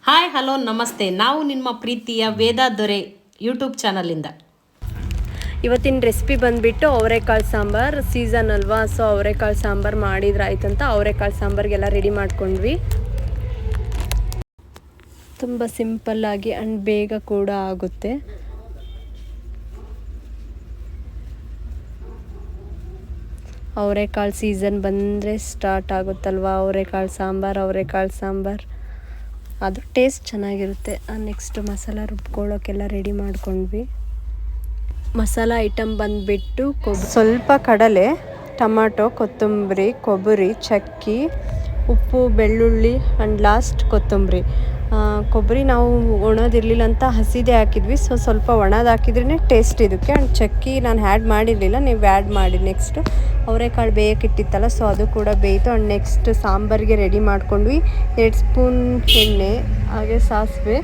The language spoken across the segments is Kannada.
ಹಾಯ್ ಹಲೋ ನಮಸ್ತೆ. ನಾವು ನಿಮ್ಮ ಪ್ರೀತಿಯ ವೇದ ದೊರೆ ಯೂಟ್ಯೂಬ್ ಚಾನಲಿಂದ ಇವತ್ತಿನ ರೆಸಿಪಿ ಬಂದುಬಿಟ್ಟು ಅವರೆಕಾಳು ಸಾಂಬಾರು ಸೀಸನ್ ಅಲ್ವಾ. ಸೊ ಅವರೆಕಾಳು ಸಾಂಬಾರು ಮಾಡಿದ್ರೆ ಆಯ್ತಂತ ಅವರೆಕಾಳು ಸಾಂಬಾರಿಗೆಲ್ಲ ರೆಡಿ ಮಾಡ್ಕೊಂಡ್ವಿ. ತುಂಬ ಸಿಂಪಲ್ಲಾಗಿ ಆ್ಯಂಡ್ ಬೇಗ ಕೂಡ ಆಗುತ್ತೆ. ಅವರೆಕಾಳು ಸೀಸನ್ ಬಂದರೆ ಸ್ಟಾರ್ಟ್ ಆಗುತ್ತಲ್ವ ಅವರೆಕಾಳು ಸಾಂಬಾರು ಅದು ಟೇಸ್ಟ್ ಚೆನ್ನಾಗಿರುತ್ತೆ. ನೆಕ್ಸ್ಟ್ ಮಸಾಲ ರುಬ್ಕೊಳ್ಳೋಕ್ಕೆಲ್ಲ ರೆಡಿ ಮಾಡ್ಕೊಂಡ್ವಿ. ಮಸಾಲ ಐಟಮ್ ಬಂದುಬಿಟ್ಟು ಸ್ವಲ್ಪ ಕಡಲೆ, ಟೊಮಾಟೊ, ಕೊತ್ತಂಬರಿ, ಕೊಬ್ಬರಿ, ಚಕ್ಕಿ, ಉಪ್ಪು, ಬೆಳ್ಳುಳ್ಳಿ ಆ್ಯಂಡ್ ಲಾಸ್ಟ್ ಕೊತ್ತಂಬರಿ. ಕೊಬ್ಬರಿ ನಾವು ಒಣದಿರಲಿಲ್ಲ ಅಂತ ಹಸಿದೇ ಹಾಕಿದ್ವಿ. ಸೊ ಸ್ವಲ್ಪ ಒಣದು ಹಾಕಿದ್ರೇ ಟೇಸ್ಟ್ ಇದಕ್ಕೆ. ಆ್ಯಂಡ್ ಚಕ್ಕಿ ನಾನು ಆ್ಯಡ್ ಮಾಡಿರಲಿಲ್ಲ, ನೀವು ಆ್ಯಡ್ ಮಾಡಿ. ನೆಕ್ಸ್ಟು ಅವರೆಕಾಳು ಬೇಯಕ್ಕಿಟ್ಟಿತ್ತಲ್ಲ, ಸೊ ಅದು ಕೂಡ ಬೇಯಿತು. ಆ್ಯಂಡ್ ನೆಕ್ಸ್ಟ್ ಸಾಂಬಾರಿಗೆ ರೆಡಿ ಮಾಡ್ಕೊಂಡ್ವಿ. 2 ಸ್ಪೂನ್ ಎಣ್ಣೆ, ಹಾಗೆ ಸಾಸಿವೆ,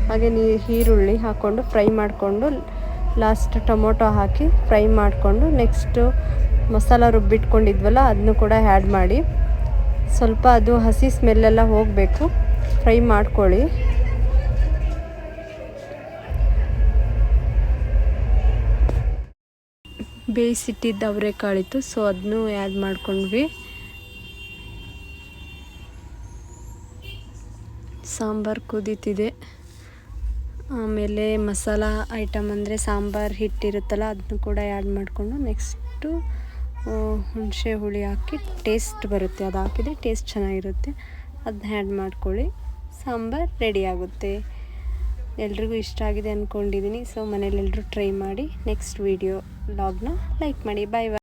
ಹಾಗೆ ಈರುಳ್ಳಿ ಹಾಕ್ಕೊಂಡು ಫ್ರೈ ಮಾಡಿಕೊಂಡು ಲಾಸ್ಟ್ ಟೊಮೊಟೊ ಹಾಕಿ ಫ್ರೈ ಮಾಡಿಕೊಂಡು ನೆಕ್ಸ್ಟು ಮಸಾಲ ರುಬ್ಬಿಟ್ಕೊಂಡಿದ್ವಲ್ಲ ಅದನ್ನು ಕೂಡ ಆ್ಯಡ್ ಮಾಡಿ ಸ್ವಲ್ಪ ಅದು ಹಸಿ ಸ್ಮೆಲ್ಲೆಲ್ಲ ಹೋಗಬೇಕು, ಫ್ರೈ ಮಾಡ್ಕೊಳ್ಳಿ. ಬೇಯಿಸಿಟ್ಟಿದ್ದ ಅವರೆಕಾಳಿತ್ತು, ಸೊ ಅದನ್ನು ಆ್ಯಡ್ ಮಾಡ್ಕೊಂಡ್ವಿ. ಸಾಂಬಾರು ಕುದೀತಿದೆ. ಆಮೇಲೆ ಮಸಾಲ ಐಟಮ್ ಅಂದರೆ ಸಾಂಬಾರು ಹಿಟ್ಟಿರುತ್ತಲ್ಲ ಅದನ್ನು ಕೂಡ ಆ್ಯಡ್ ಮಾಡಿಕೊಂಡು ನೆಕ್ಸ್ಟು ಹುಣಸೆ ಹುಳಿ ಹಾಕಿ ಟೇಸ್ಟ್ ಬರುತ್ತೆ. ಅದು ಹಾಕಿದರೆ ಟೇಸ್ಟ್ ಚೆನ್ನಾಗಿರುತ್ತೆ. ಅದನ್ನ ಆ್ಯಡ್ ಮಾಡ್ಕೊಳ್ಳಿ. ಸಾಂಬಾರು ರೆಡಿ ಆಗುತ್ತೆ. ಎಲ್ರಿಗೂ ಇಷ್ಟ ಆಗಿದೆ ಅಂದ್ಕೊಂಡಿದ್ದೀನಿ. ಸೊ ಮನೇಲೆಲ್ಲರೂ ಟ್ರೈ ಮಾಡಿ. ನೆಕ್ಸ್ಟ್ ವೀಡಿಯೋ ವ್ಲಾಗ್ನ ಲೈಕ್ ಮಾಡಿ. ಬಾಯ್ ಬಾಯ್.